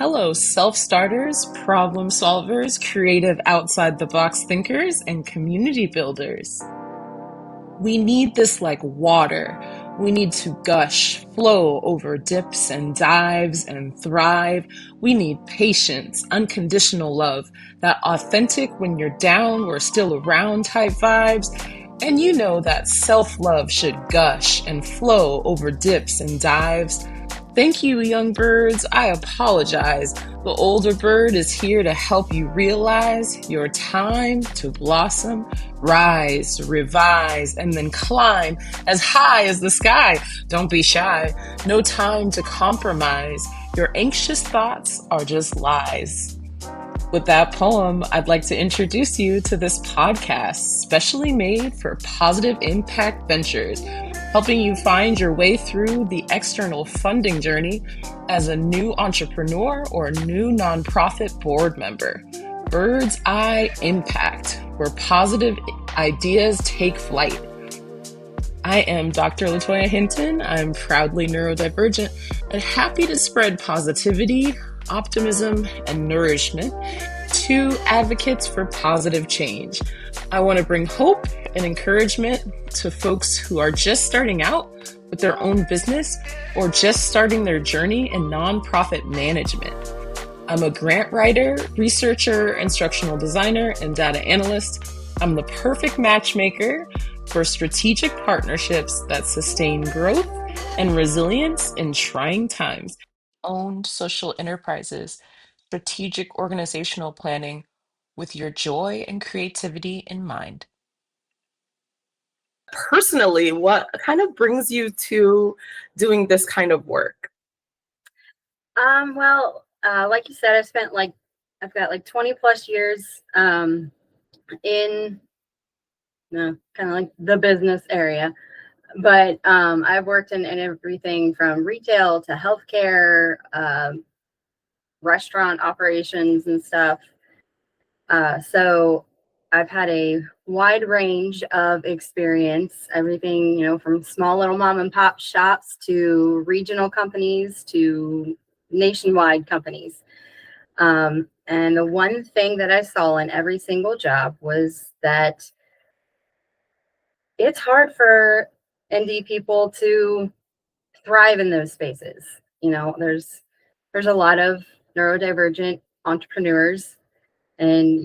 Hello, self-starters, problem solvers, creative outside-the-box thinkers, and community builders. We need this like water. We need to gush, flow over dips and dives and thrive. We need patience, unconditional love, that authentic when you're down, we're still around type vibes. And you know that self-love should gush and flow over dips and dives. Thank you, young birds. I apologize. The older bird is here to help you realize your time to blossom, rise, revise, and then climb as high as the sky. Don't be shy. No time to compromise. Your anxious thoughts are just lies. With that poem, I'd like to introduce you to this podcast, specially made for positive impact ventures, helping you find your way through the external funding journey as a new entrepreneur or new nonprofit board member. Bird's Eye Impact, where positive ideas take flight. I am Dr. Latoya Hinton. I'm proudly neurodivergent and happy to spread positivity, optimism, and nourishment to advocates for positive change. I want to bring hope and encouragement to folks who are just starting out with their own business or just starting their journey in nonprofit management. I'm a grant writer, researcher, instructional designer, and data analyst. I'm the perfect matchmaker for strategic partnerships that sustain growth and resilience in trying times. Owned social enterprises, strategic organizational planning with your joy and creativity in mind. Personally, what kind of brings you to doing this kind of work? Like you said, I've got like 20 plus years in kind of like the business area, but I've worked in everything from retail to healthcare, restaurant operations and stuff. So I've had a wide range of experience, everything, from small little mom and pop shops to regional companies to nationwide companies. And the one thing that I saw in every single job was that it's hard for ND people to thrive in those spaces. There's a lot of neurodivergent entrepreneurs and,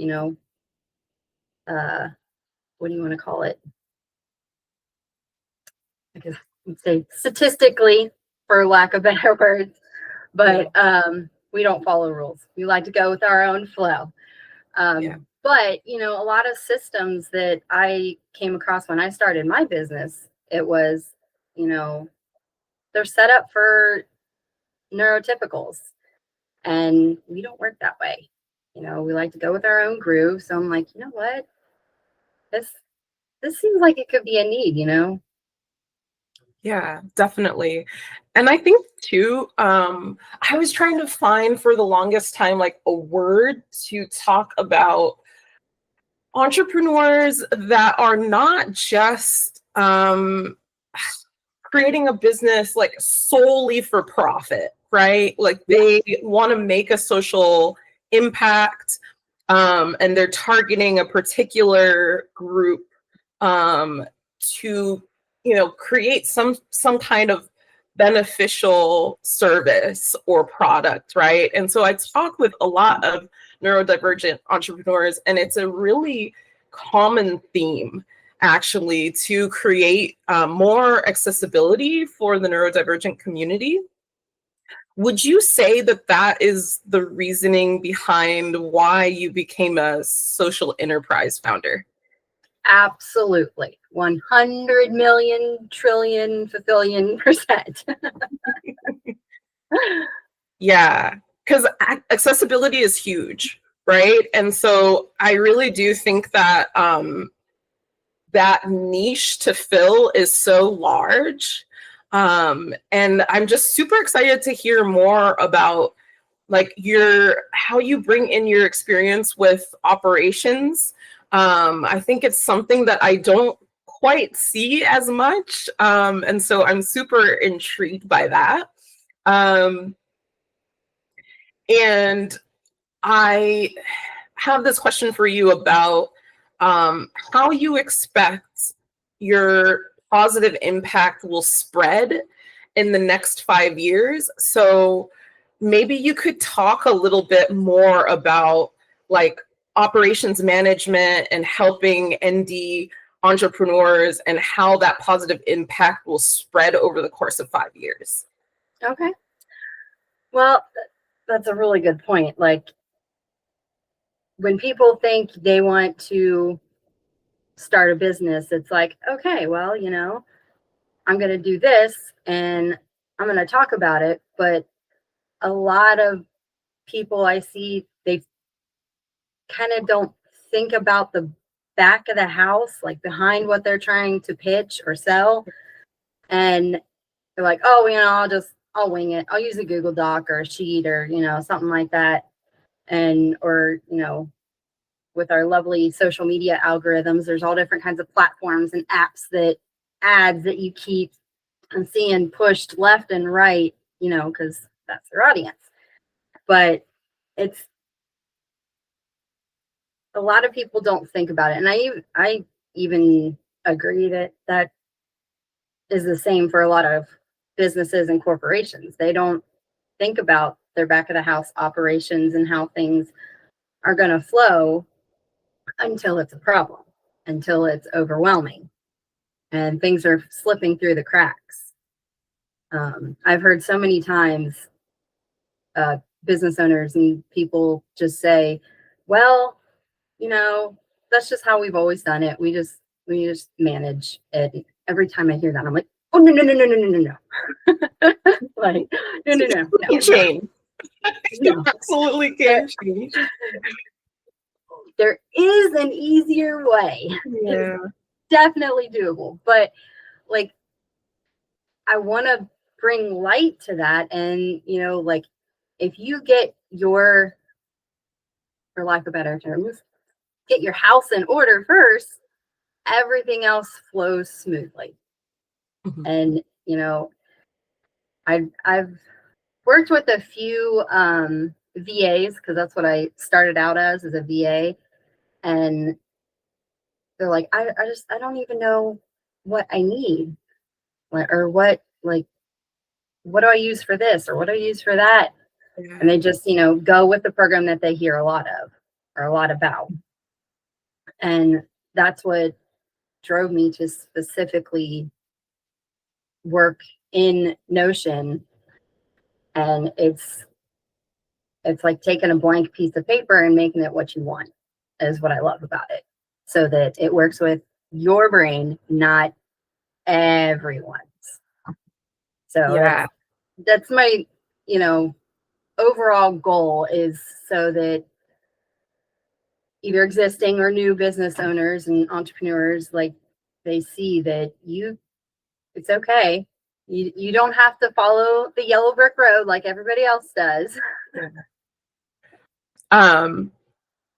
what do you want to call it? I guess I'd say statistically, for lack of better words, but we don't follow rules. We like to go with our own flow. But, a lot of systems that I came across when I started my business, it was, they're set up for neurotypicals, and we don't work that way. We like to go with our own groove. So I'm like, you know what? This seems like it could be a need, Yeah, definitely. And I think too, I was trying to find for the longest time like a word to talk about entrepreneurs that are not just creating a business like solely for profit, right? Like they want to make a social impact, and they're targeting a particular group to create some kind of beneficial service or product, right? And so I talk with a lot of neurodivergent entrepreneurs, and it's a really common theme actually to create more accessibility for the neurodivergent community. Would you say that that is the reasoning behind why you became a social enterprise founder? Absolutely. 100 million trillion fulfillion percent. Yeah, because accessibility is huge, right? And so I really do think that that niche to fill is so large. And I'm just super excited to hear more about like how you bring in your experience with operations. I think it's something that I don't quite see as much. And so I'm super intrigued by that. And I have this question for you about how you expect your positive impact will spread in the next 5 years. So maybe you could talk a little bit more about like operations management and helping ND entrepreneurs and how that positive impact will spread over the course of 5 years. Okay. Well, that's a really good point. Like, when people think they want to start a business, it's like, okay, well, you know, I'm going to do this and I'm going to talk about it. But a lot of people I see, they kind of don't think about the back of the house, like behind what they're trying to pitch or sell. And they're like, oh, you know, I'll wing it. I'll use a Google Doc or a sheet or, you know, something like that. And, or, you know, with our lovely social media algorithms, there's all different kinds of platforms and apps that ads that you keep seeing pushed left and right, you know, because that's their audience. But it's, a lot of people don't think about it. And I even agree that that is the same for a lot of businesses and corporations. They don't think about their back of the house operations and how things are going to flow until it's a problem, until it's overwhelming and things are slipping through the cracks. I've heard so many times business owners and people just say, well, you know, that's just how we've always done it. We just manage it. Every time I hear that, I'm like, oh, no. Like, no. Change. You absolutely can change. There is an easier way. Yeah. It's definitely doable. But like, I want to bring light to that. And, you know, like, if you get your, for lack of better terms, get your house in order first, everything else flows smoothly. Mm-hmm. And, you know, I've worked with a few VAs, because that's what I started out as a VA. And they're like, I don't even know what I need, or what do I use for this, or what do I use for that? Yeah. And they just, you know, go with the program that they hear a lot of or a lot about. And that's what drove me to specifically work in Notion. And it's like taking a blank piece of paper and making it what you want, is what I love about it. So that it works with your brain, not everyone's. So yeah, that's my, you know, overall goal, is so that either existing or new business owners and entrepreneurs, like, they see that it's okay. You don't have to follow the yellow brick road like everybody else does.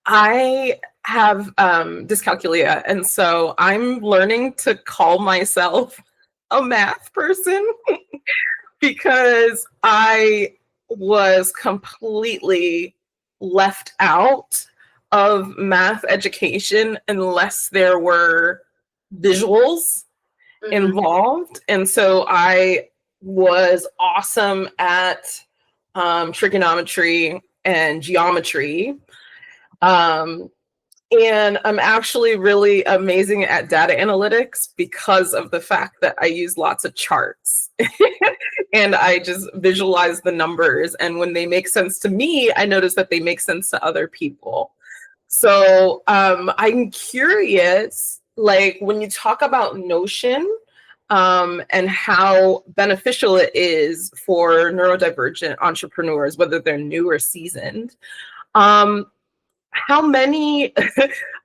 I have dyscalculia, and so I'm learning to call myself a math person because I was completely left out of math education unless there were visuals involved. And so I was awesome at trigonometry and geometry. And I'm actually really amazing at data analytics because of the fact that I use lots of charts and I just visualize the numbers. And when they make sense to me, I notice that they make sense to other people. So I'm curious, like, when you talk about Notion and how beneficial it is for neurodivergent entrepreneurs, whether they're new or seasoned, how many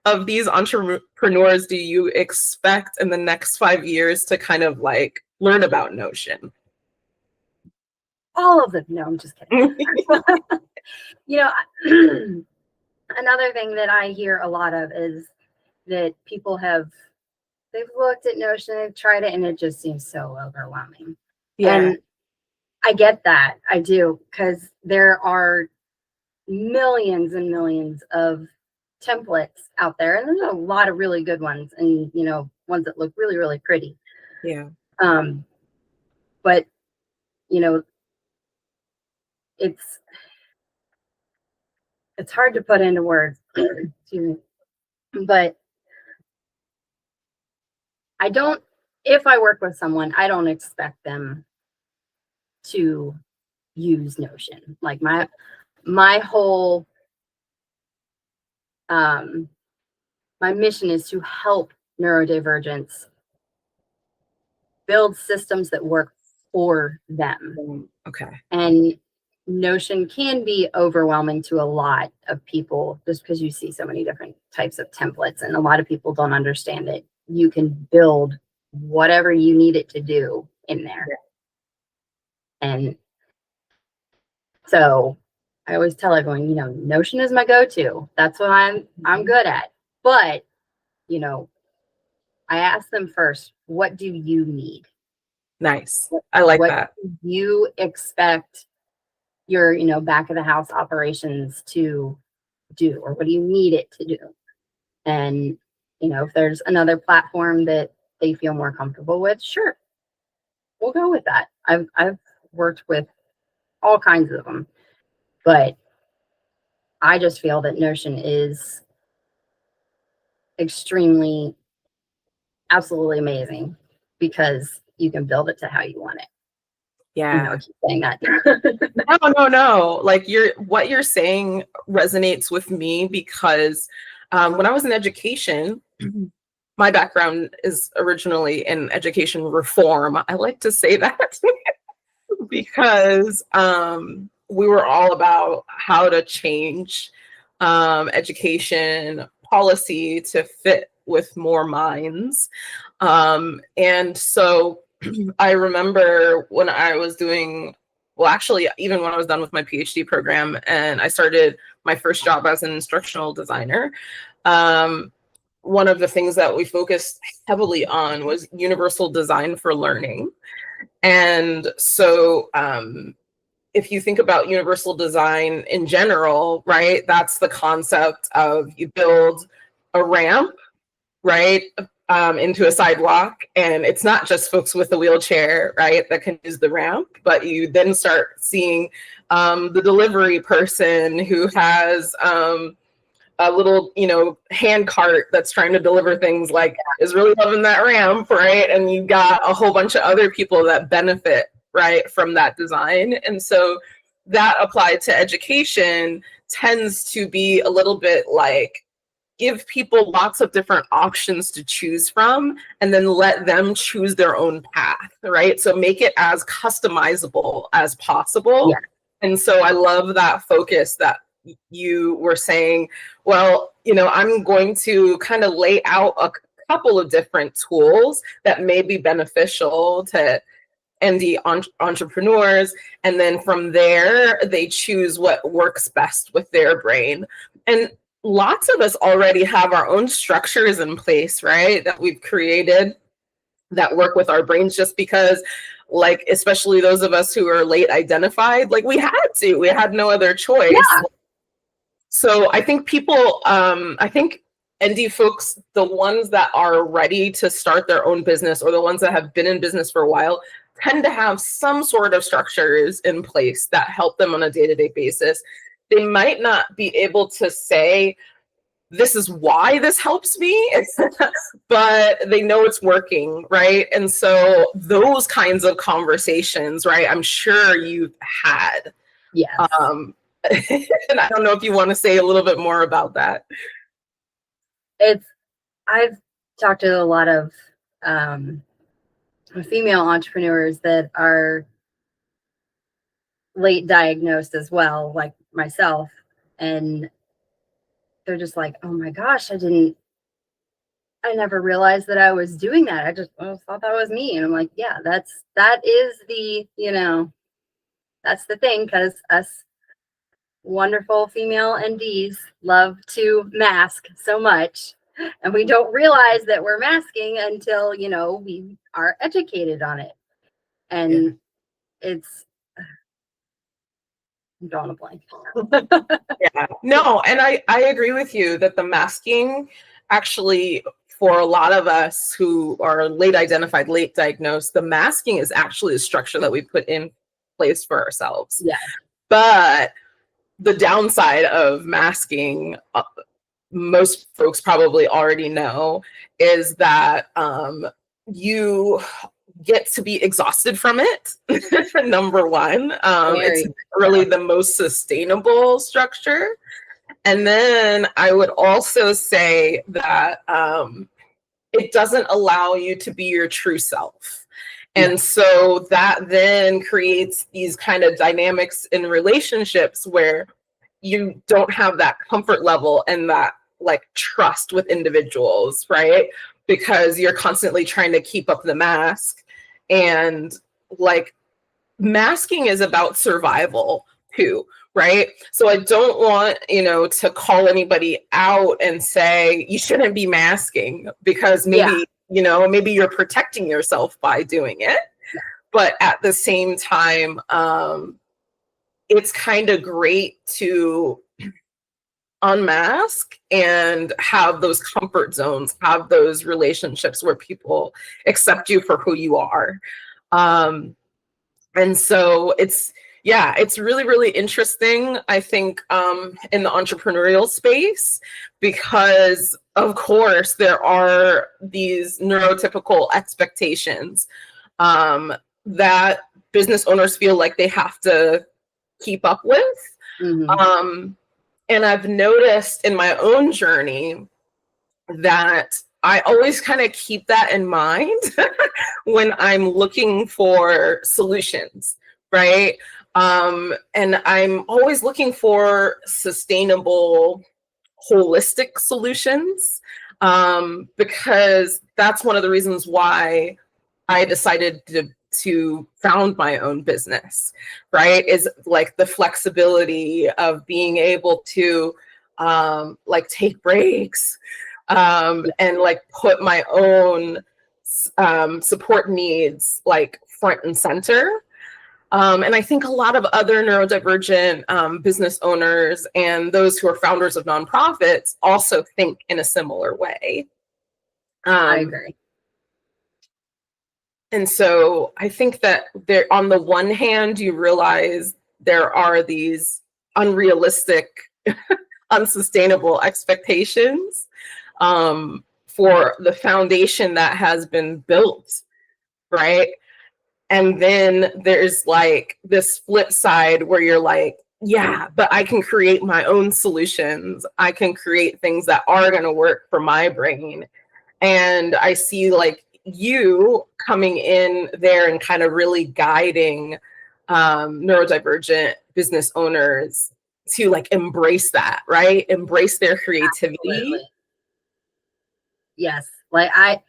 of these entrepreneurs do you expect in the next 5 years to kind of like learn about Notion? All of them. No, I'm just kidding. You know, another thing that I hear a lot of is that people they've looked at Notion, they've tried it, and it just seems so overwhelming. Yeah. And I get that. I do, because there are millions and millions of templates out there, and there's a lot of really good ones, and ones that look really, really pretty. Yeah. But it's hard to put into words. Excuse me. But if I work with someone, I don't expect them to use Notion. Like my whole my mission is to help neurodivergents build systems that work for them. Okay. And Notion can be overwhelming to a lot of people just because you see so many different types of templates, and a lot of people don't understand it. You can build whatever you need it to do in there. Yeah. And so I always tell everyone, Notion is my go-to. That's what I'm good at. But, I ask them first, what do you need? Nice. I like that. What do you expect your, back of the house operations to do, or what do you need it to do? And, if there's another platform that they feel more comfortable with, sure, we'll go with that. I've worked with all kinds of them, but I just feel that Notion is absolutely amazing because you can build it to how you want it. Yeah. I keep saying that. No. Like what you're saying resonates with me because when I was in education, my background is originally in education reform. I like to say that because we were all about how to change education policy to fit with more minds. And so I remember when I was doing, well, actually, even when I was done with my PhD program and I started my first job as an instructional designer, one of the things that we focused heavily on was universal design for learning. And so if you think about universal design in general, right, that's the concept of you build a ramp, right, into a sidewalk, and it's not just folks with a wheelchair, right, that can use the ramp, but you then start seeing the delivery person who has a little, hand cart that's trying to deliver things, like, is really loving that ramp, right? And you've got a whole bunch of other people that benefit, right, from that design. And so that applied to education tends to be a little bit like, give people lots of different options to choose from and then let them choose their own path, right? So make it as customizable as possible. Yeah. And so I love that focus that you were saying, well, I'm going to kind of lay out a couple of different tools that may be beneficial to ND entrepreneurs. And then from there, they choose what works best with their brain. And lots of us already have our own structures in place, right, that we've created that work with our brains, just because, like, especially those of us who are late identified, like, we had no other choice. Yeah. So I think I think ND folks, the ones that are ready to start their own business or the ones that have been in business for a while, tend to have some sort of structures in place that help them on a day-to-day basis. They might not be able to say, this is why this helps me, but they know it's working, right? And so those kinds of conversations, right, I'm sure you've had. Yes. And I don't know if you want to say a little bit more about that. I've talked to a lot of female entrepreneurs that are late diagnosed as well, like myself, and they're just like, oh my gosh, I never realized that I was doing that. I just thought that was me. And I'm like, yeah, that is the, that's the thing, because us wonderful female NDs love to mask so much, and we don't realize that we're masking until, we are educated on it. And it's drawing a blank. Yeah, no, and I agree with you that the masking actually, for a lot of us who are late identified, late diagnosed, the masking is actually a structure that we put in place for ourselves. Yeah. But the downside of masking, most folks probably already know, is that you get to be exhausted from it. Number one, it's really the most sustainable structure. And then I would also say that it doesn't allow you to be your true self. And so that then creates these kind of dynamics in relationships where you don't have that comfort level and that like trust with individuals, right? Because you're constantly trying to keep up the mask. And like masking is about survival too, right? So I don't want, to call anybody out and say you shouldn't be masking, because maybe, maybe you're protecting yourself by doing it. But at the same time, it's kind of great to unmask and have those comfort zones, have those relationships where people accept you for who you are. And so it's really, really interesting, I think, in the entrepreneurial space, because of course there are these neurotypical expectations that business owners feel like they have to keep up with. And I've noticed in my own journey that I always kind of keep that in mind when I'm looking for solutions, right? And I'm always looking for sustainable, holistic solutions, because that's one of the reasons why I decided to found my own business, right? Is like the flexibility of being able to like take breaks, and like put my own support needs like front and center. And I think a lot of other neurodivergent business owners and those who are founders of nonprofits also think in a similar way. I agree. And so I think that there, on the one hand, you realize there are these unrealistic, unsustainable expectations for the foundation that has been built, right? And then there's like this flip side where you're like, yeah, but I can create my own solutions. I can create things that are going to work for my brain. And I see like you coming in there and kind of really guiding neurodivergent business owners to like embrace that, right? Embrace their creativity. Absolutely. Yes. Like I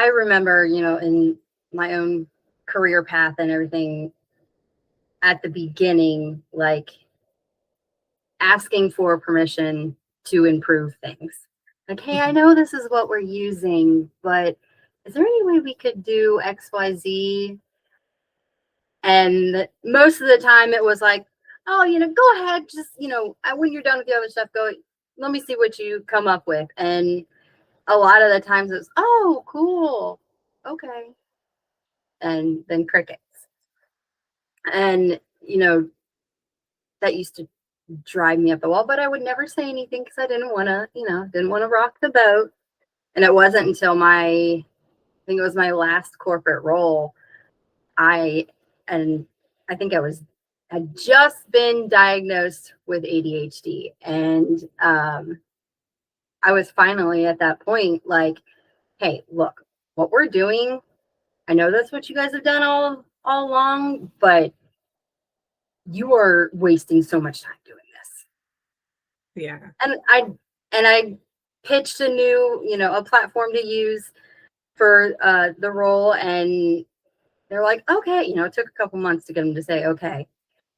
remember, in my own career path and everything at the beginning, like asking for permission to improve things. Like, hey, I know this is what we're using, but is there any way we could do XYZ? And most of the time it was like, oh, go ahead. Just, when you're done with the other stuff, go, let me see what you come up with. And a lot of the times it's, oh, cool. Okay. And then crickets. And, that used to drive me up the wall, but I would never say anything because I didn't want to, rock the boat. And it wasn't until I think it was my last corporate role, I think had just been diagnosed with ADHD. And I was finally at that point like, hey, look, what we're doing, I know that's what you guys have done all along, but you are wasting so much time doing this. Yeah. And I pitched a new, a platform to use for the role, and they're like, okay, it took a couple months to get them to say, okay.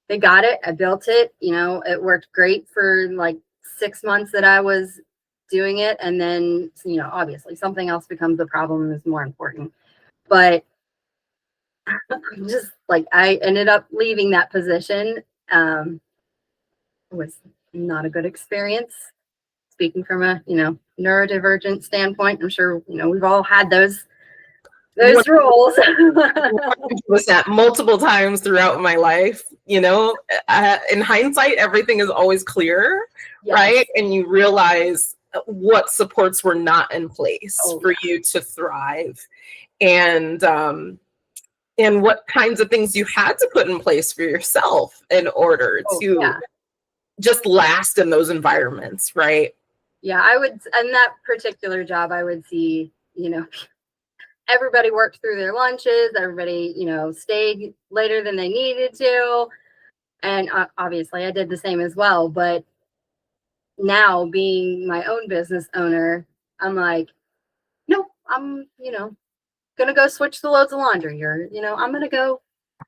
They got it. I built it. It worked great for like 6 months that I was doing it. And then, obviously something else becomes a problem and is more important. But just like I ended up leaving that position It was not a good experience. Speaking from a, neurodivergent standpoint, I'm sure, we've all had those roles. Was that multiple times throughout my life, in hindsight, everything is always clear, yes. Right? And you realize what supports were not in place for you to thrive, and what kinds of things you had to put in place for yourself in order to just last in those environments, right? Yeah, I would, in that particular job, I would see, everybody worked through their lunches, everybody, stayed later than they needed to. And obviously I did the same as well. But now being my own business owner, I'm like, nope, I'm, gonna go switch the loads of laundry, or, I'm gonna go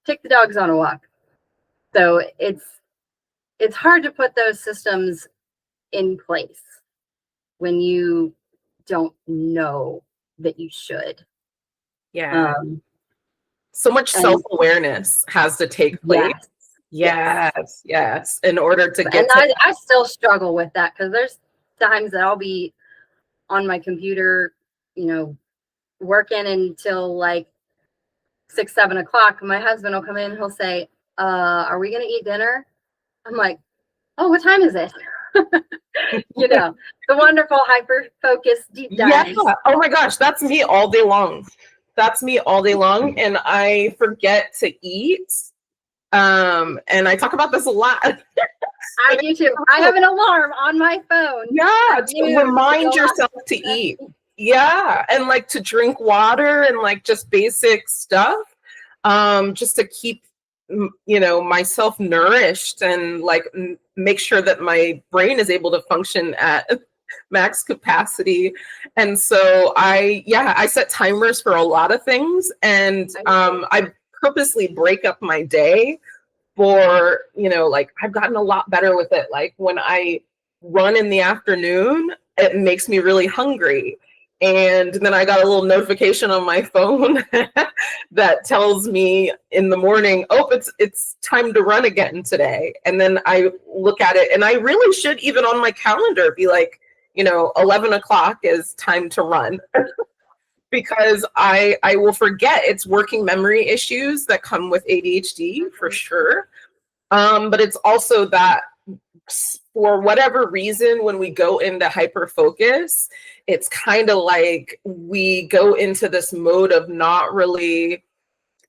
take the dogs on a walk. So it's hard to put those systems in place when you don't know that you should. Yeah. So much self-awareness has to take place. Yes. In order to get I still struggle with that, because there's times that I'll be on my computer, working until like 6-7 o'clock. My husband will come in, he'll say, are we gonna eat dinner? I'm like, oh, what time is it? The wonderful hyper focus deep dives. Yeah. Oh my gosh, that's me all day long. And I forget to eat. And I talk about this a lot. I do too. I have an alarm on my phone. Yeah, to remind yourself to eat. Yeah, and like to drink water and like just basic stuff, just to keep myself nourished and like make sure that my brain is able to function at max capacity. And so I set timers for a lot of things, and I purposely break up my day for, like I've gotten a lot better with it. Like when I run in the afternoon, it makes me really hungry. And then I got a little notification on my phone that tells me in the morning, oh, it's time to run again today. And then I look at it, and I really should, even on my calendar, be like, 11 o'clock is time to run. Because I will forget. It's working memory issues that come with ADHD for sure. But it's also that for whatever reason, when we go into hyper focus, it's kind of like we go into this mode of not really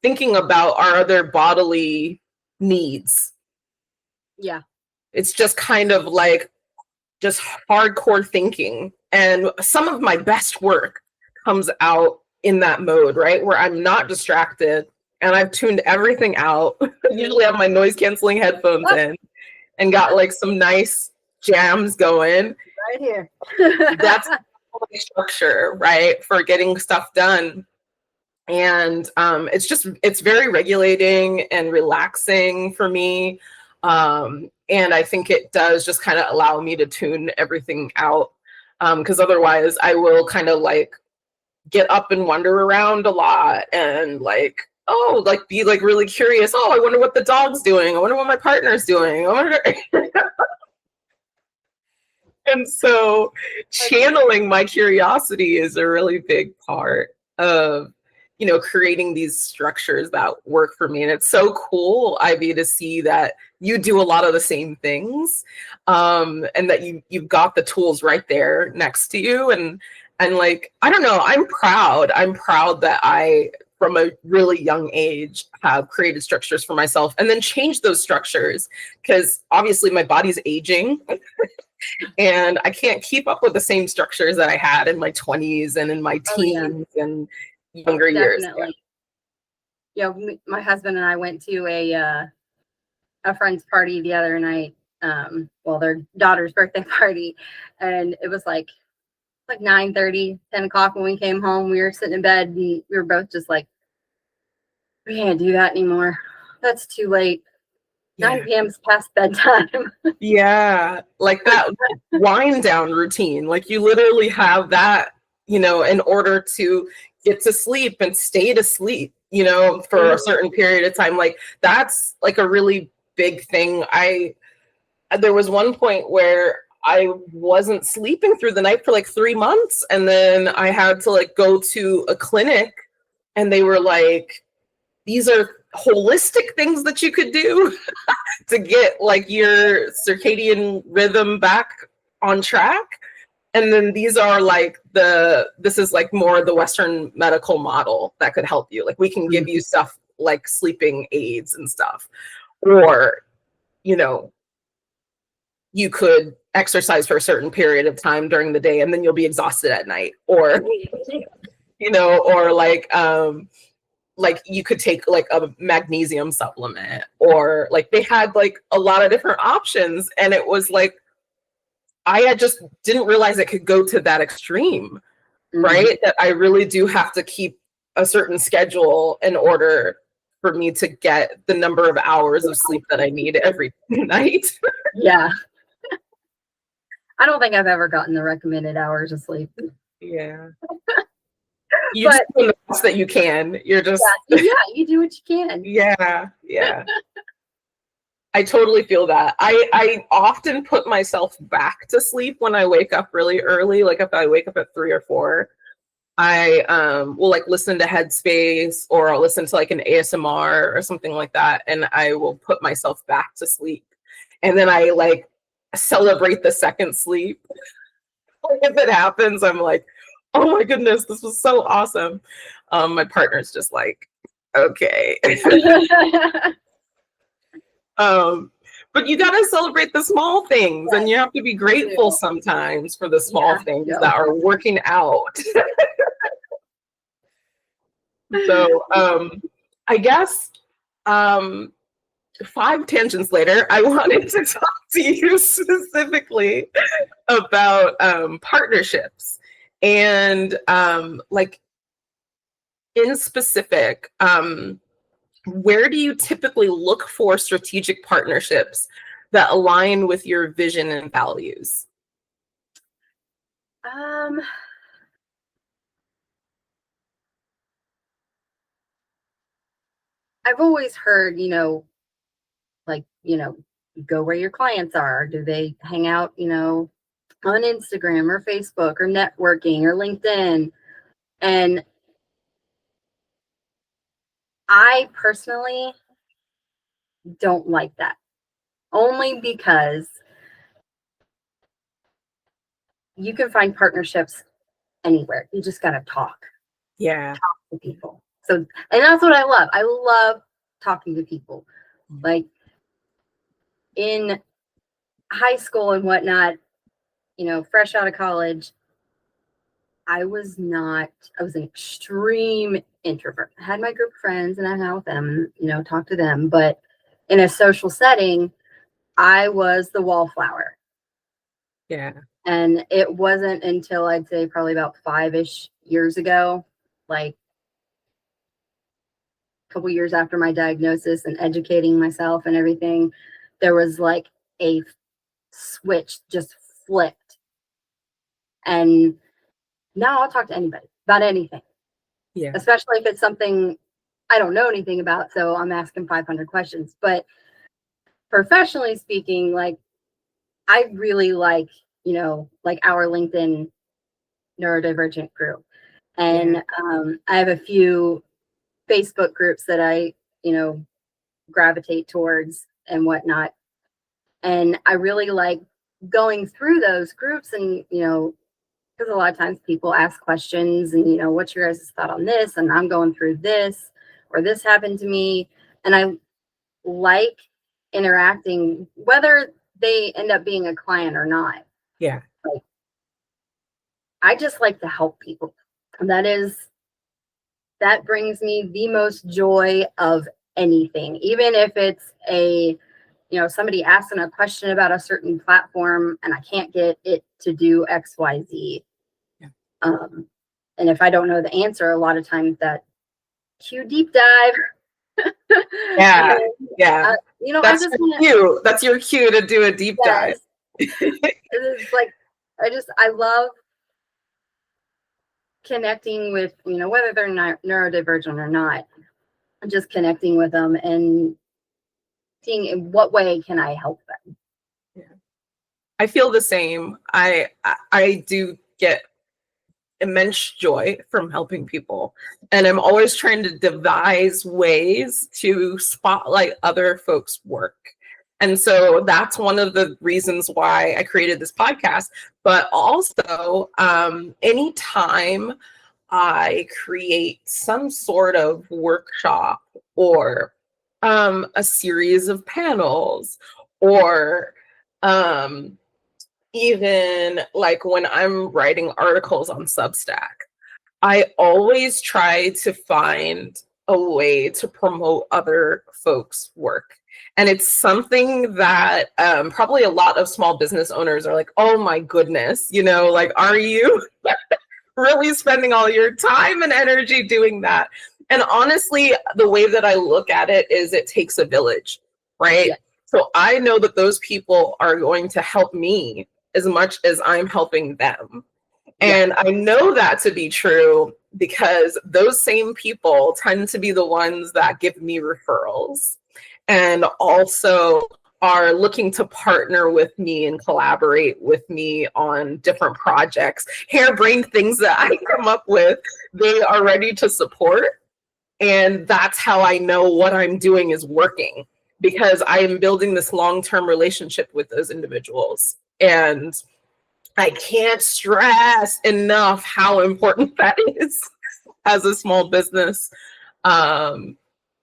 thinking about our other bodily needs. Yeah. It's just kind of like just hardcore thinking. And some of my best work comes out in that mode, right? Where I'm not distracted and I've tuned everything out. Usually have my noise canceling headphones in and got like some nice jams going. Right here. That's structure, right? For getting stuff done. And it's very regulating and relaxing for me. And I think it does just kind of allow me to tune everything out. Because otherwise I will kind of like get up and wander around a lot and like, be like really curious. Oh, I wonder what the dog's doing. I wonder what my partner's doing. I wonder. And so channeling my curiosity is a really big part of, creating these structures that work for me. And it's so cool, Ivy, to see that you do a lot of the same things, and that you've got the tools right there next to you. And like, I don't know, I'm proud that I, from a really young age, have created structures for myself and then changed those structures, because obviously my body's aging and I can't keep up with the same structures that I had in my 20s and in my teens and younger years. Yeah, my husband and I went to a friend's party the other night, their daughter's birthday party, and it was like 9:30, 10 o'clock when we came home. We were sitting in bed and we were both just like, we can't do that anymore. That's too late. 9 p.m. is past bedtime. Yeah, like that wind down routine. Like you literally have that, in order to get to sleep and stay to sleep, for a certain period of time. Like that's like a really big thing. There was one point where I wasn't sleeping through the night for like 3 months, and then I had to like go to a clinic, and they were like, these are holistic things that you could do to get like your circadian rhythm back on track. And then these are like this is like more the Western medical model that could help you. Like we can give you stuff like sleeping aids and stuff, or, you know, you could exercise for a certain period of time during the day and then you'll be exhausted at night, or, you know, or like you could take like a magnesium supplement, or like they had like a lot of different options. And it was like, I just didn't realize it could go to that extreme, right? That I really do have to keep a certain schedule in order for me to get the number of hours of sleep that I need every night. Yeah. I don't think I've ever gotten the recommended hours of sleep. Yeah. You're just doing the best that you can. You're just you do what you can. Yeah. I totally feel that. I often put myself back to sleep when I wake up really early. Like if I wake up at 3 or 4, I will like listen to Headspace, or I'll listen to like an ASMR or something like that, and I will put myself back to sleep. And then I like celebrate the second sleep. If it happens, I'm like, oh my goodness, this was so awesome. My partner's just like, okay. But you gotta celebrate the small things, and you have to be grateful sometimes for the small things that are working out. So I guess 5 tangents later, I wanted to talk to you specifically about partnerships, and like in specific, where do you typically look for strategic partnerships that align with your vision and values? I've always heard, like, go where your clients are. Do they hang out, on Instagram or Facebook or networking or LinkedIn? And I personally don't like that, only because you can find partnerships anywhere. You just got to talk to people. So, and that's what I love. I love talking to people. Like in high school and whatnot, fresh out of college, I was an extreme introvert. I had my group of friends and I hung out with them and, talk to them. But in a social setting, I was the wallflower. Yeah. And it wasn't until I'd say probably about 5-ish years ago, like a couple years after my diagnosis and educating myself and everything, there was like a switch just flipped. And now I'll talk to anybody about anything. Yeah. Especially if it's something I don't know anything about, so I'm asking 500 questions. But professionally speaking, like I really like, like our LinkedIn neurodivergent group. And I have a few Facebook groups that I, gravitate towards and whatnot. And I really like going through those groups and, because a lot of times people ask questions and, what's your guys' thought on this? And I'm going through this, or this happened to me. And I like interacting, whether they end up being a client or not. Yeah. Like, I just like to help people. That brings me the most joy of anything, even if it's somebody asking a question about a certain platform and I can't get it to do XYZ. Yeah. And if I don't know the answer, a lot of times that cue deep dive. Yeah. That's cue. That's your cue to do a deep dive. It's like, I love connecting with, whether they're not neurodivergent or not, just connecting with them and seeing in what way can I help them. I feel the same. I do get immense joy from helping people, and I'm always trying to devise ways to spotlight other folks' work. And so that's one of the reasons why I created this podcast. But also, anytime I create some sort of workshop or a series of panels, or even like when I'm writing articles on Substack, I always try to find a way to promote other folks' work. And it's something that probably a lot of small business owners are like, oh my goodness, like, are you really spending all your time and energy doing that? And honestly, the way that I look at it is it takes a village, right? Yeah. So I know that those people are going to help me as much as I'm helping them. And I know that to be true because those same people tend to be the ones that give me referrals and also are looking to partner with me and collaborate with me on different projects, harebrained things that I come up with, they are ready to support. And that's how I know what I'm doing is working, because I am building this long-term relationship with those individuals. And I can't stress enough how important that is as a small business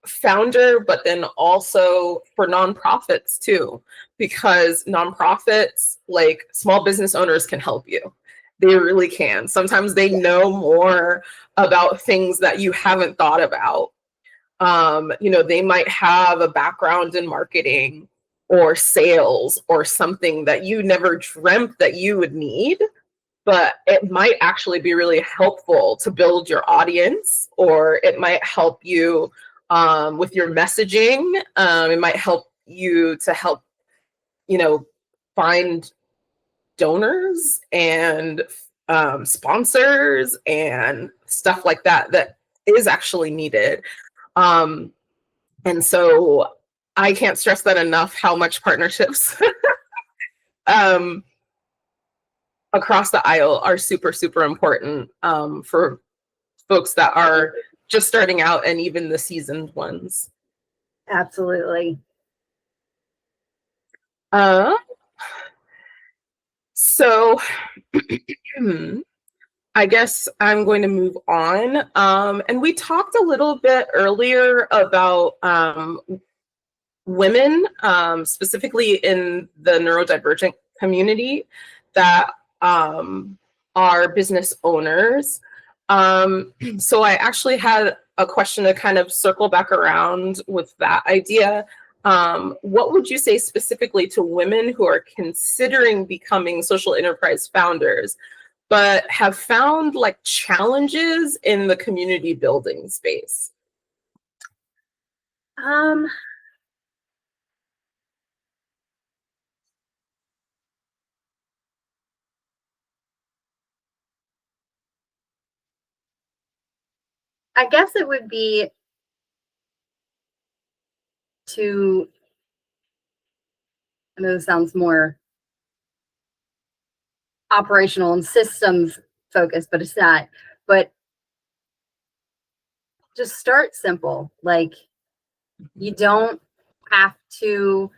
founder, but then also for nonprofits too, because nonprofits, like small business owners, can help you. They really can. Sometimes they know more about things that you haven't thought about. They might have a background in marketing or sales or something that you never dreamt that you would need, but it might actually be really helpful to build your audience, or it might help you with your messaging. It might help you to help, find donors and sponsors and stuff like that that is actually needed. And so I can't stress that enough, how much partnerships across the aisle are super, super important for folks that are just starting out and even the seasoned ones. Absolutely. So I guess I'm going to move on. And we talked a little bit earlier about women, specifically in the neurodivergent community, that are business owners. So I actually had a question to kind of circle back around with that idea. What would you say specifically to women who are considering becoming social enterprise founders, but have found like challenges in the community building space? I guess it would be to, I know this sounds more operational and systems focused, but it's not. But just start simple. Like, you don't have to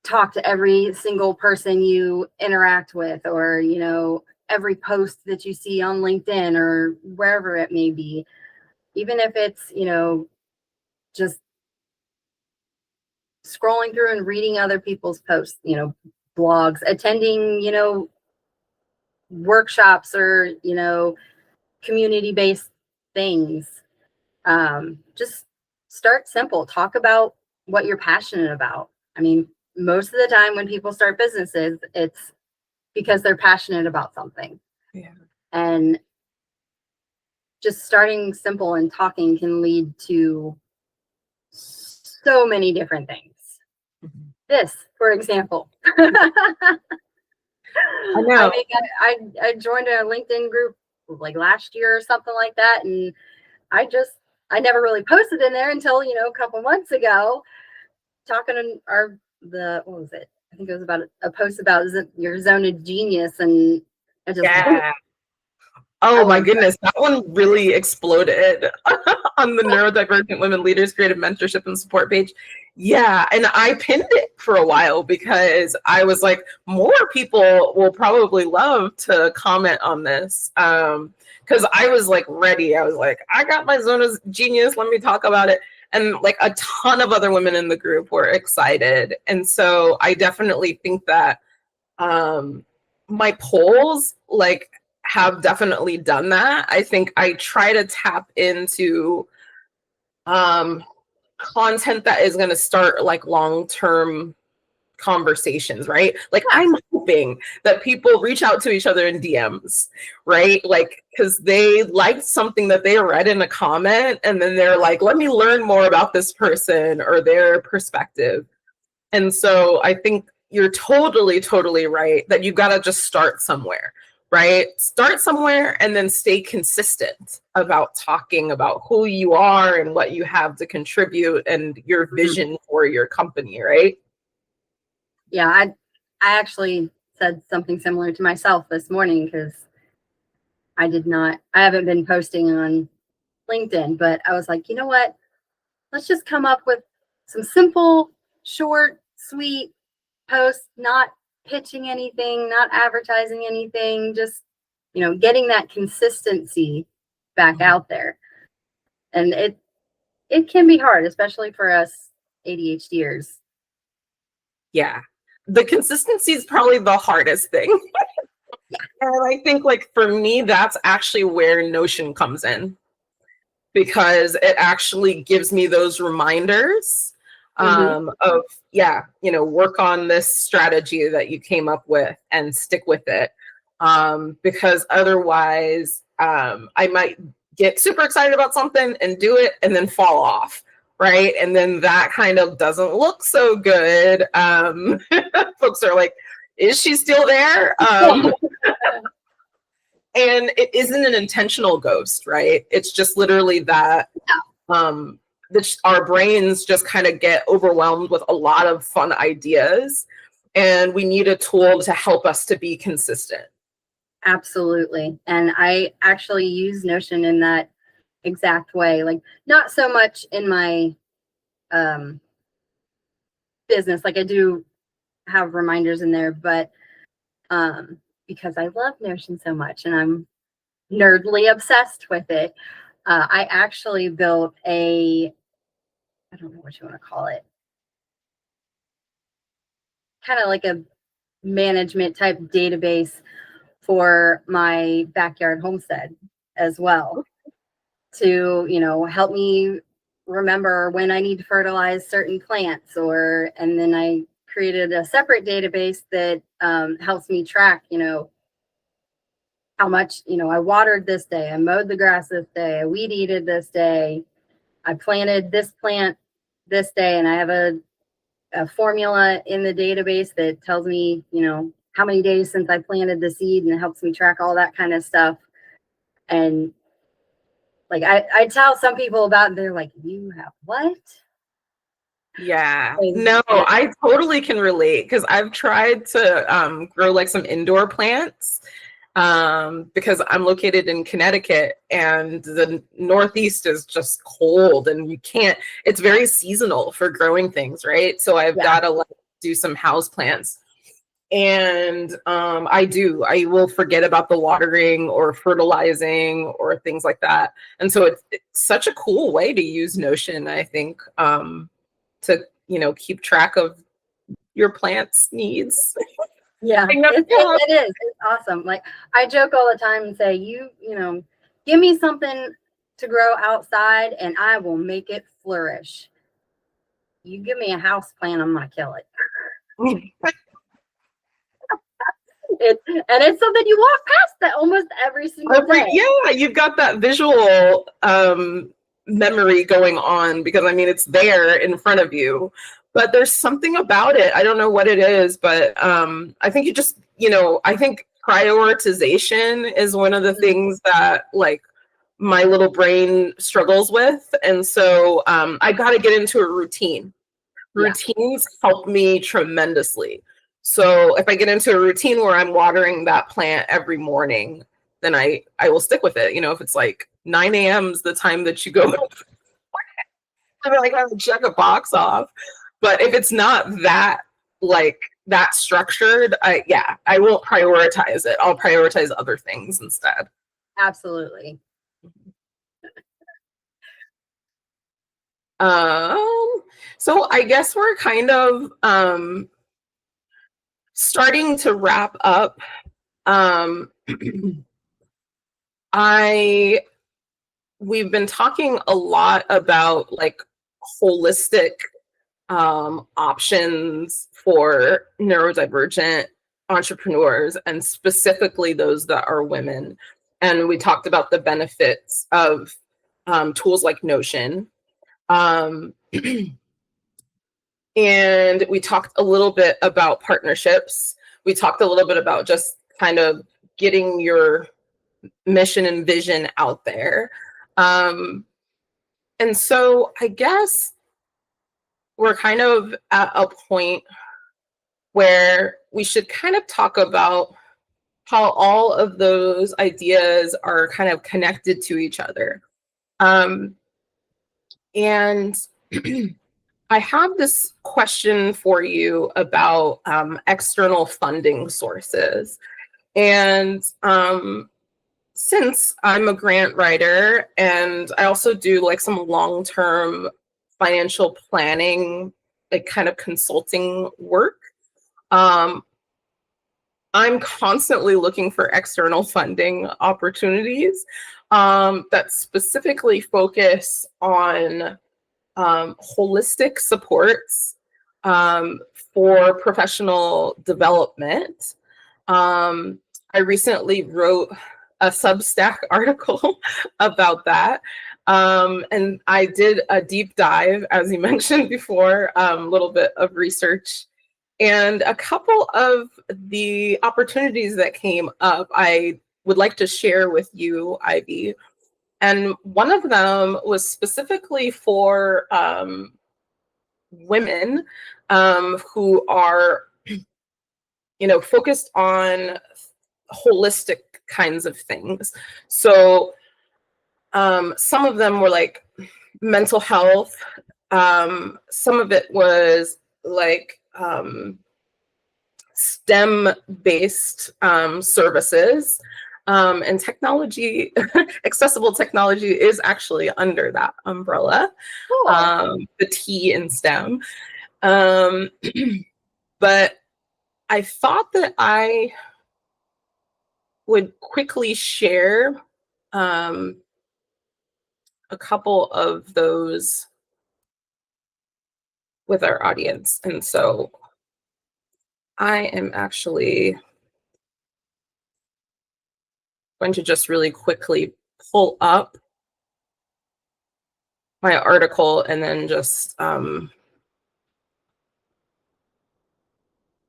talk to every single person you interact with, or, every post that you see on LinkedIn or wherever it may be. Even if it's, just scrolling through and reading other people's posts, blogs, attending, workshops or, community-based things. Just start simple. Talk about what you're passionate about. I mean, most of the time when people start businesses, it's because they're passionate about something. Yeah. And just starting simple and talking can lead to so many different things. Mm-hmm. This, for example. I know. I joined a LinkedIn group like last year or something like that, and I I never really posted in there until, you know, a couple months ago, talking in what was it? I think it was about a post about your zone of genius, and I just Oh my goodness, that one really exploded on the Neurodivergent Women Leaders Creative Mentorship and Support page. Yeah, and I pinned it for a while because I was like, more people will probably love to comment on this. Because I was like ready. I was like, I got my zone of genius. Let me talk about it. And like a ton of other women in the group were excited. And so I definitely think that my polls like have definitely done that. I think I try to tap into content that is going to start like long-term conversations, right? Like I'm hoping that people reach out to each other in DMs, right? Like, because they liked something that they read in a comment, and then they're like, let me learn more about this person or their perspective. And so I think you're totally right that you've got to just start somewhere, right? Start somewhere and then stay consistent about talking about who you are and what you have to contribute and your vision for your company, right? Yeah, I actually said something similar to myself this morning, because I haven't been posting on LinkedIn, but I was like, you know what? Let's just come up with some simple, short, sweet posts, not pitching anything, not advertising anything, just, you know, getting that consistency back out there. And it can be hard, especially for us ADHDers. Yeah. The consistency is probably the hardest thing. And I think like for me, that's actually where Notion comes in, because it actually gives me those reminders of, yeah, you know, work on this strategy that you came up with and stick with it. Because otherwise I might get super excited about something and do it and then fall off. Right. And then that kind of doesn't look so good. Folks are like, is she still there? And it isn't an intentional ghost, right? It's just literally that our brains just kind of get overwhelmed with a lot of fun ideas, and we need a tool to help us to be consistent. Absolutely. And I actually use Notion in that exact way. Like, not so much in my business, like I do have reminders in there, but because I love Notion so much and I'm nerdly obsessed with it, I actually built I don't know what you want to call it, kind of like a management type database for my backyard homestead as well, to, you know, help me remember when I need to fertilize certain plants, and then I created a separate database that helps me track, you know, how much, you know, I watered this day, I mowed the grass this day, I weed eated this day, I planted this plant this day, and I have a formula in the database that tells me, you know, how many days since I planted the seed, and it helps me track all that kind of stuff. And like I tell some people about it, they're like, you have what? Yeah, no, I totally can relate, because I've tried to grow like some indoor plants because I'm located in Connecticut, and the Northeast is just cold, and it's very seasonal for growing things, right? So I've got to like do some house plants. And I will forget about the watering or fertilizing or things like that. And so it's such a cool way to use Notion, I think, to, you know, keep track of your plant's needs. Yeah, it is. It's awesome. Like, I joke all the time and say, you know, give me something to grow outside and I will make it flourish. You give me a house plant, I'm going to kill it. It's something you walk past that almost every single day. Yeah, you've got that visual memory going on, because I mean, it's there in front of you, but there's something about it. I don't know what it is, but I think you just, you know, I think prioritization is one of the things that like my little brain struggles with. And so I got to get into a routine. Routines help me tremendously. So if I get into a routine where I'm watering that plant every morning, then I will stick with it. You know, if it's like 9 a.m. is the time that you go, I'm like, I will check a box off. But if it's not that that structured, I won't prioritize it. I'll prioritize other things instead. Absolutely. So I guess we're kind of starting to wrap up. We've been talking a lot about like holistic options for neurodivergent entrepreneurs, and specifically those that are women. And we talked about the benefits of tools like Notion. And we talked a little bit about partnerships. We talked a little bit about just kind of getting your mission and vision out there. And so I guess we're kind of at a point where we should kind of talk about how all of those ideas are kind of connected to each other. And I have this question for you about external funding sources. And since I'm a grant writer and I also do like some long-term financial planning, like kind of consulting work, I'm constantly looking for external funding opportunities that specifically focus on holistic supports for professional development. I recently wrote a Substack article about that. And I did a deep dive, as you mentioned before, a little bit of research. And a couple of the opportunities that came up, I would like to share with you, Ivy. And one of them was specifically for women who are, focused on holistic kinds of things. So some of them were like mental health. Some of it was like STEM-based services. And technology, accessible technology is actually under that umbrella. Cool. The T in STEM. But I thought that I would quickly share a couple of those with our audience. And so I am actually going to just really quickly pull up my article and then just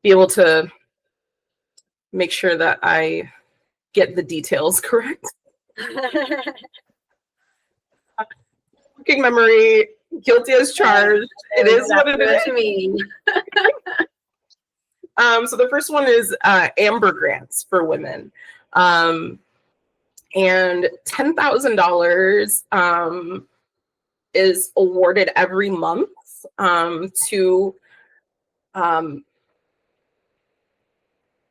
be able to make sure that I get the details correct. Working memory, guilty as charged. It is what it is. What you mean. So the first one is Amber grants for women. And $10,000 is awarded every month to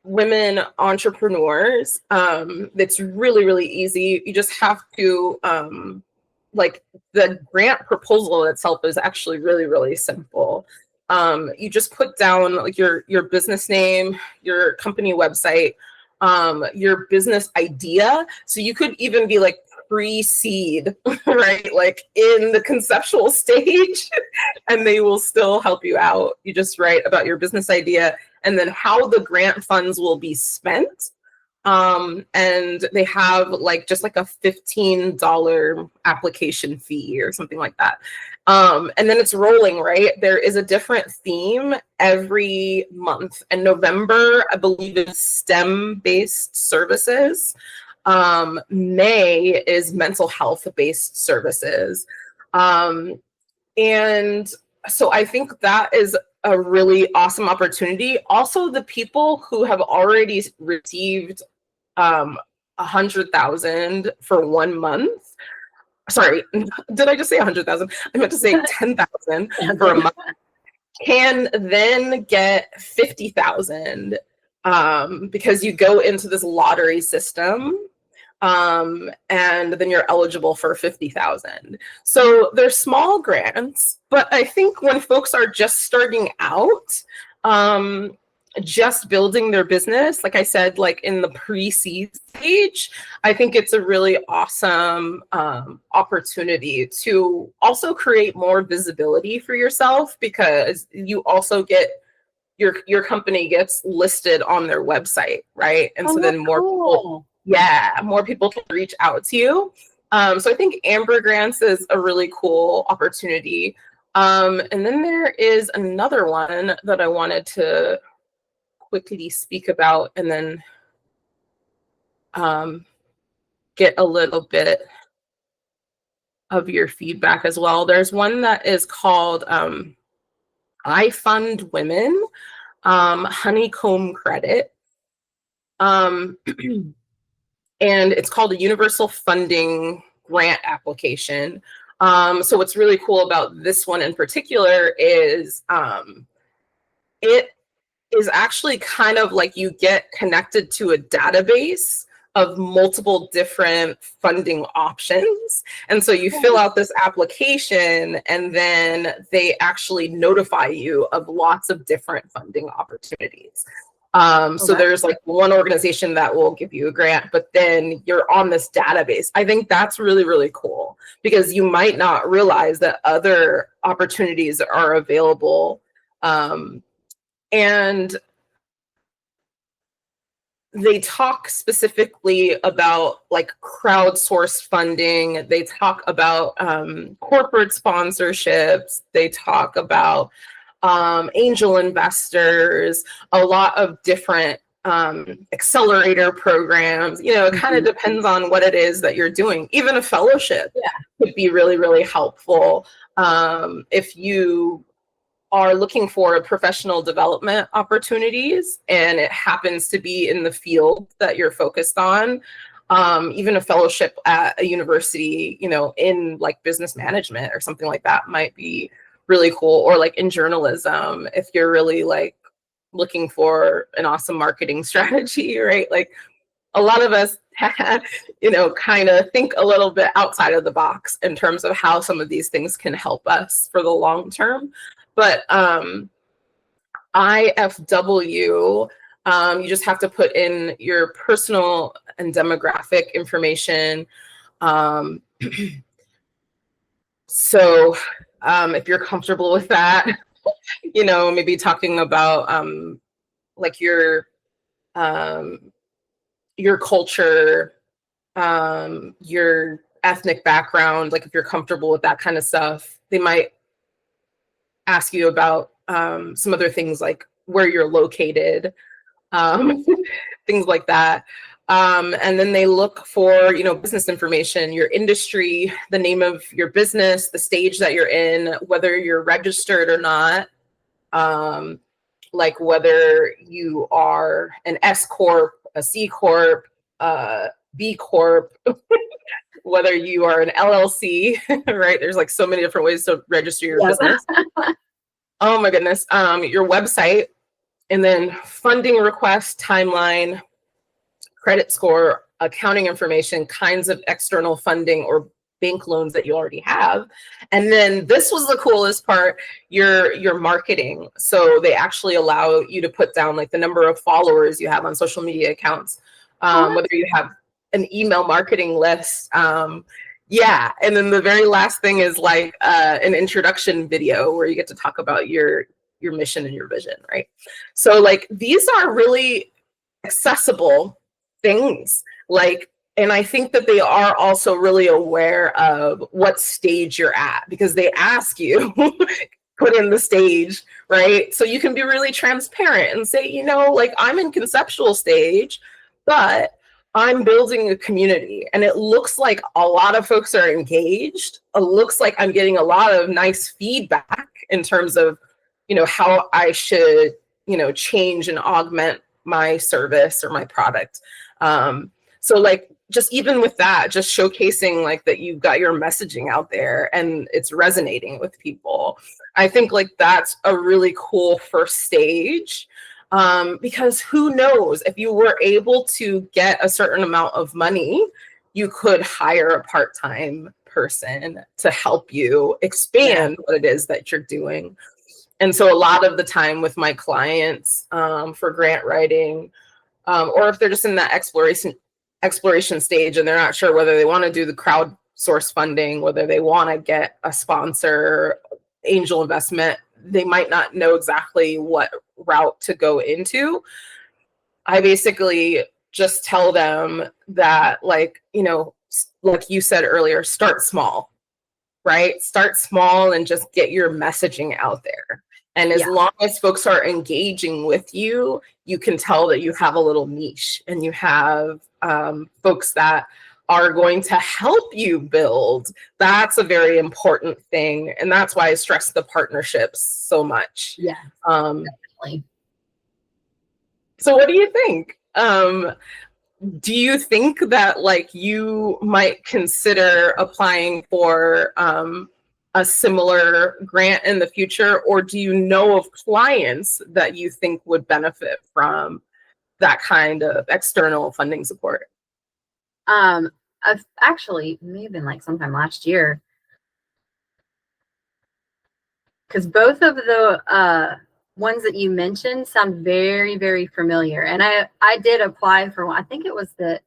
women entrepreneurs. It's really, really easy. You just have to, like, the grant proposal itself is actually really, really simple. You just put down like your business name, your company website, your business idea. So you could even be like pre-seed, right? Like in the conceptual stage, and they will still help you out. You just write about your business idea and then how the grant funds will be spent. And they have like just like a $15 application fee or something like that. And then it's rolling, right? There is a different theme every month. And November, I believe, is STEM-based services. May is mental health based services. And so I think that is a really awesome opportunity. Also, the people who have already received 100,000 for 1 month. Sorry, did I just say 100,000? I meant to say 10,000 for a month. Can then get 50,000 because you go into this lottery system. And then you're eligible for 50,000. So they're small grants, but I think when folks are just starting out, just building their business, like I said, like in the pre-seed stage, I think it's a really awesome opportunity to also create more visibility for yourself, because you also get your company gets listed on their website, right? And so then more people, more people can reach out to you. So I think Amber Grants is a really cool opportunity. And then there is another one that I wanted to quickly speak about, and then get a little bit of your feedback as well. There's one that is called I Fund Women, Honeycomb Credit. And it's called a Universal Funding Grant Application. So what's really cool about this one in particular is it is actually kind of like you get connected to a database of multiple different funding options. And so you fill out this application, and then they actually notify you of lots of different funding opportunities. So there's like one organization that will give you a grant, but then you're on this database. I think that's really, really cool, because you might not realize that other opportunities are available. And they talk specifically about like crowdsourced funding. They talk about corporate sponsorships. They talk about angel investors, a lot of different accelerator programs. You know, it kind of depends on what it is that you're doing. Even a fellowship could be really, really helpful if you are looking for professional development opportunities and it happens to be in the field that you're focused on. Even a fellowship at a university, you know, in like business management or something like that might be really cool. Or like in journalism, if you're really like looking for an awesome marketing strategy, right? Like a lot of us, you know, kind of think a little bit outside of the box in terms of how some of these things can help us for the long term. But IFW, you just have to put in your personal and demographic information. So if you're comfortable with that, you know, maybe talking about like your culture, your ethnic background, like if you're comfortable with that kind of stuff, they might ask you about some other things like where you're located, things like that. And then they look for, you know, business information, your industry, the name of your business, the stage that you're in, whether you're registered or not, like whether you are an S Corp, a C Corp, B Corp, whether you are an LLC, right? There's like so many different ways to register your business. Oh my goodness. Your website, and then funding request, timeline, credit score, accounting information, kinds of external funding or bank loans that you already have. And then this was the coolest part, your marketing. So they actually allow you to put down like the number of followers you have on social media accounts, whether you have an email marketing list. Yeah. And then the very last thing is like an introduction video where you get to talk about your mission and your vision, right? So like these are really accessible things, like, and I think that they are also really aware of what stage you're at, because they ask you put in the stage, right? So you can be really transparent and say, you know, like I'm in conceptual stage, but I'm building a community and it looks like a lot of folks are engaged. It looks like I'm getting a lot of nice feedback in terms of, how I should, change and augment my service or my product. So like, just even with that, just showcasing like that you've got your messaging out there and it's resonating with people. I think like that's a really cool first stage. Because who knows, if you were able to get a certain amount of money, you could hire a part-time person to help you expand what it is that you're doing. And so a lot of the time with my clients for grant writing, or if they're just in that exploration stage and they're not sure whether they want to do the crowdsource funding, whether they want to get a sponsor, angel investment, they might not know exactly what route to go into. I basically just tell them that, like you said earlier, start small, right? Start small and just get your messaging out there. And as long as folks are engaging with you, you can tell that you have a little niche and you have folks that are going to help you build. That's a very important thing. And that's why I stress the partnerships so much. Yeah, definitely. So what do you think? Do you think that like you might consider applying for a similar grant in the future, or do you know of clients that you think would benefit from that kind of external funding support? I've actually, may have been like sometime last year, because both of the ones that you mentioned sound very, very familiar. And I did apply for one. I think it was the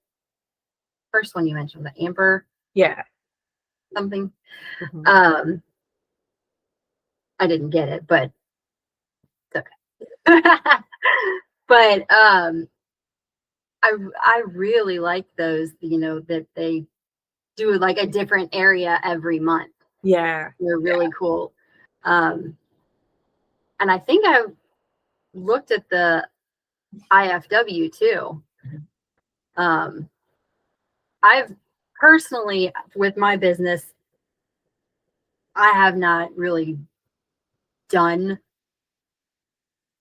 first one you mentioned, the Amber. Yeah. Something. Mm-hmm. I didn't get it, but it's okay. But I really like those, that they do like a different area every month. Yeah. They're really cool. And I think I looked at the IFW too. I've personally, with my business, I have not really done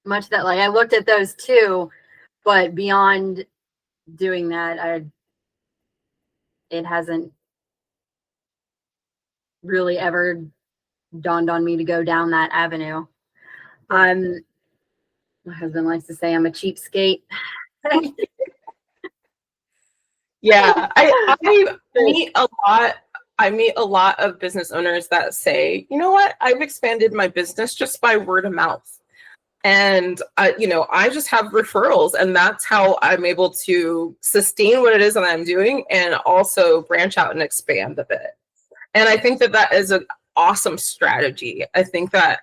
much that, like, I looked at those too, but beyond doing that, it hasn't really ever dawned on me to go down that avenue. My husband likes to say I'm a cheapskate. Yeah, I meet a lot of business owners that say, you know what, I've expanded my business just by word of mouth. And I just have referrals, and that's how I'm able to sustain what it is that I'm doing and also branch out and expand a bit. And I think that that is an awesome strategy. I think that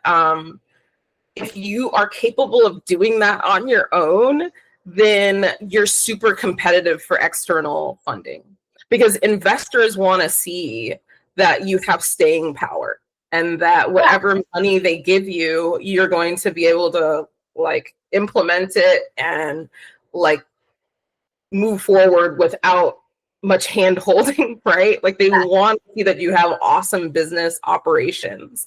if you are capable of doing that on your own, then you're super competitive for external funding, because investors want to see that you have staying power and that whatever money they give you, you're going to be able to like implement it and like move forward without much hand holding, right? Like they want to see that you have awesome business operations.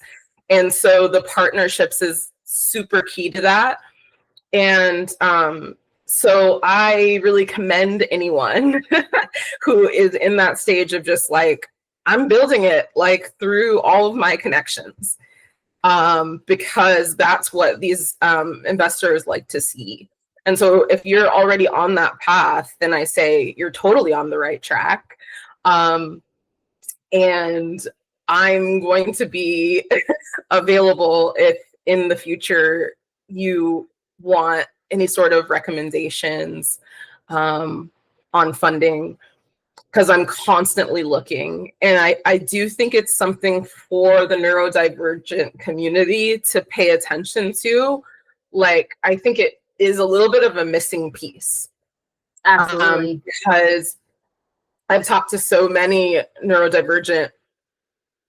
And so the partnerships is super key to that. And so I really commend anyone who is in that stage of just like, I'm building it like through all of my connections, because that's what these investors like to see. And so if you're already on that path, then I say you're totally on the right track. And I'm going to be available if in the future you want any sort of recommendations on funding, because I'm constantly looking. And I do think it's something for the neurodivergent community to pay attention to. Like, I think it is a little bit of a missing piece. Absolutely. Because I've talked to so many neurodivergent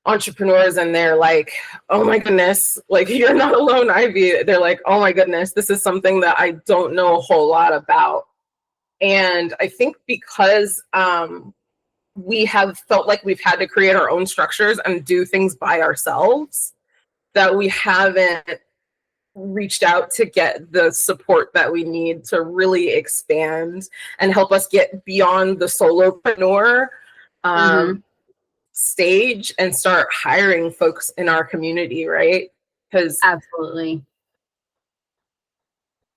entrepreneurs and they're like, oh my goodness, like you're not alone, Ivy. They're like, oh my goodness, this is something that I don't know a whole lot about. And I think because we have felt like we've had to create our own structures and do things by ourselves, that we haven't reached out to get the support that we need to really expand and help us get beyond the solopreneur stage and start hiring folks in our community, right? Because absolutely.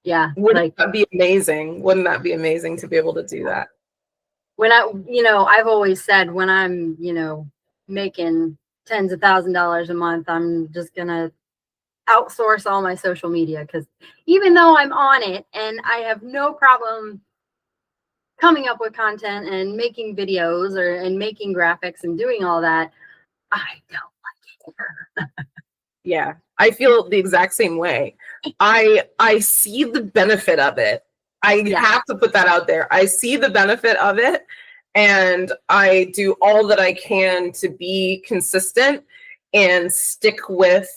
Yeah. Wouldn't that be amazing? Wouldn't that be amazing to be able to do that? When I've always said when I'm, making tens of $1,000s a month, I'm just going to outsource all my social media, because even though I'm on it and I have no problem coming up with content and making videos and making graphics and doing all that, I don't like it. Yeah, I feel the exact same way. I see the benefit of it. I have to put that out there. I see the benefit of it, and I do all that I can to be consistent and stick with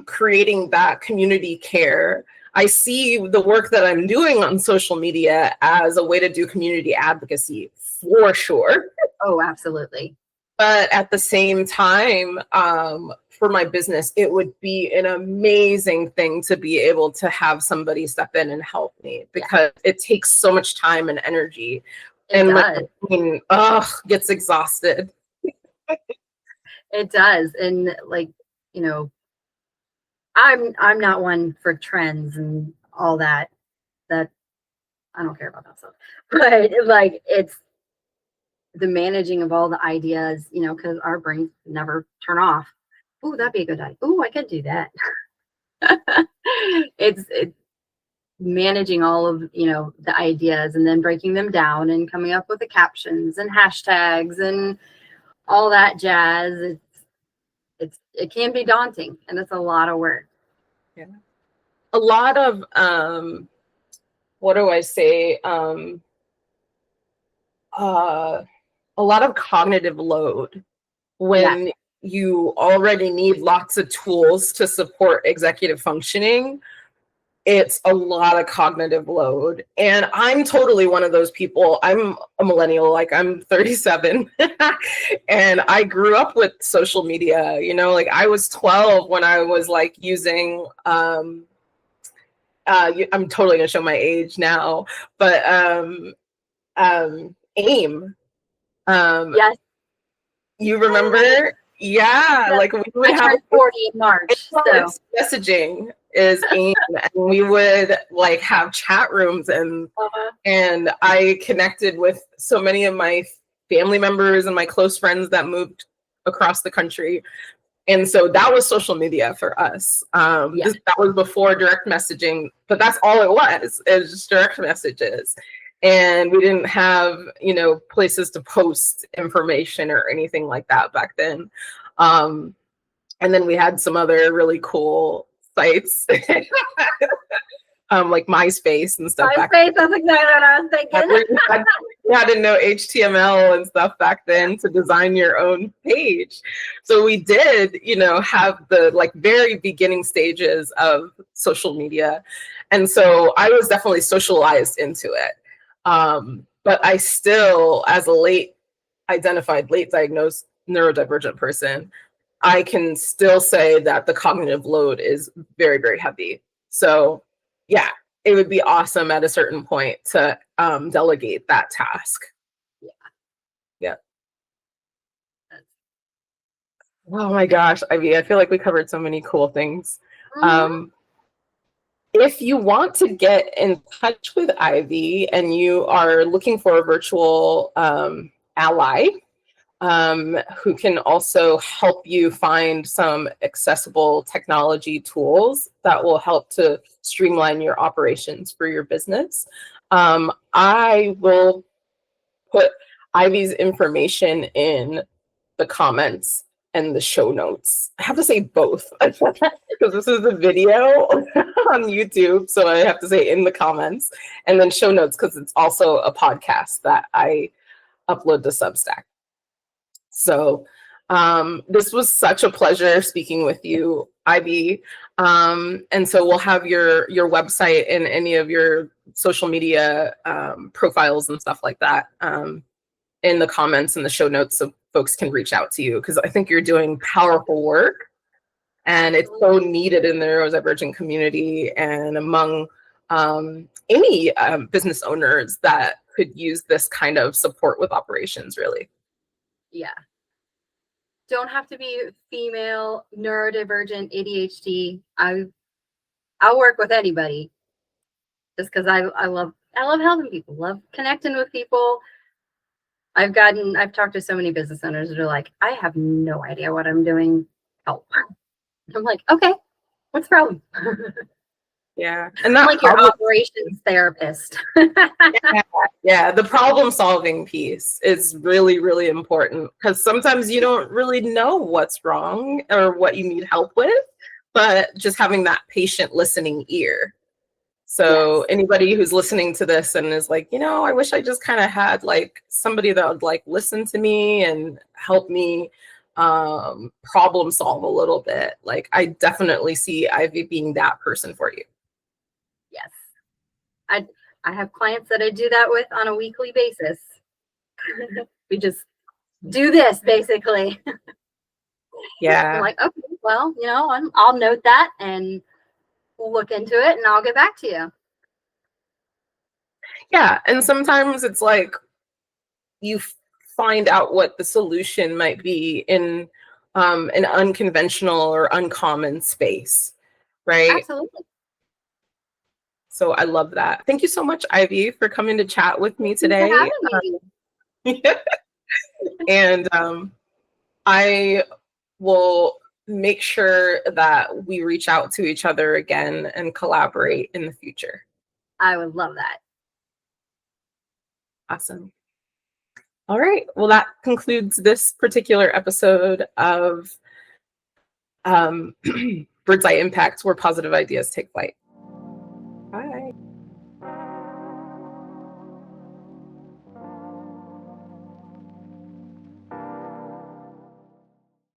creating that community care. I see the work that I'm doing on social media as a way to do community advocacy, for sure. Oh, absolutely. But at the same time, for my business, it would be an amazing thing to be able to have somebody step in and help me, because it takes so much time and energy. It does. Gets exhausted. It does. And I'm not one for trends and all that. That I don't care about that stuff. But it's the managing of all the ideas, because our brains never turn off. Oh, that'd be a good idea. Oh, I could do that. It's managing all of the ideas and then breaking them down and coming up with the captions and hashtags and all that jazz. It can be daunting, and it's a lot of work. Yeah, a lot of what do I say? A lot of cognitive load when you already need lots of tools to support executive functioning. It's a lot of cognitive load. And I'm totally one of those people. I'm a millennial, I'm 37. And I grew up with social media, I was 12 when I was using, I'm totally gonna show my age now, but AIM. Yes. You remember? Yeah, we would have 40 in March. So messaging is AIM, and we would have chat rooms, and I connected with so many of my family members and my close friends that moved across the country. And so that was social media for us. That was before direct messaging, but that's all it was. It was just direct messages. And we didn't have, places to post information or anything like that back then. And then we had some other really cool sites, like MySpace and stuff. MySpace, that's exactly what I was thinking. You had to know HTML and stuff back then to design your own page. So we did, have the very beginning stages of social media. And so I was definitely socialized into it. But I still, as a late diagnosed neurodivergent person, I can still say that the cognitive load is very, very heavy. So yeah, it would be awesome at a certain point to delegate that task. Yeah. Oh my gosh, Ivy, I feel like we covered so many cool things. If you want to get in touch with Ivy and you are looking for a virtual ally who can also help you find some accessible technology tools that will help to streamline your operations for your business, I will put Ivy's information in the comments and the show notes. I have to say both because this is a video on YouTube, so I have to say in the comments, and then show notes because it's also a podcast that I upload to Substack. So this was such a pleasure speaking with you, Ivy. And so we'll have your website and any of your social media profiles and stuff like that in the comments and the show notes so folks can reach out to you, because I think you're doing powerful work and it's so needed in the neurodivergent community and among any business owners that could use this kind of support with operations, really. Yeah. Don't have to be female, neurodivergent, ADHD. I'll work with anybody just because I love helping people, love connecting with people. I've talked to so many business owners that are like, I have no idea what I'm doing. Help. I'm like, okay, what's the problem? Yeah. And that I'm like your operations therapist. Yeah, the problem solving piece is really, really important, because sometimes you don't really know what's wrong or what you need help with, but just having that patient listening ear. So yes. Anybody who's listening to this and is like, I wish I just kind of had like somebody that would like listen to me and help me problem solve a little bit. Like, I definitely see Ivy being that person for you. Yes. I have clients that I do that with on a weekly basis. We just do this basically. Yeah. I'm like, okay, well, I'll note that and we'll look into it and I'll get back to you. Yeah. And sometimes it's like you find out what the solution might be in an unconventional or uncommon space, right? Absolutely. So I love that. Thank you so much, Ivy, for coming to chat with me today. Thanks for having me. And I will make sure that we reach out to each other again and collaborate in the future. I would love that. Awesome. All right. Well, that concludes this particular episode of Bird's Eye Impact, where positive ideas take flight. Bye.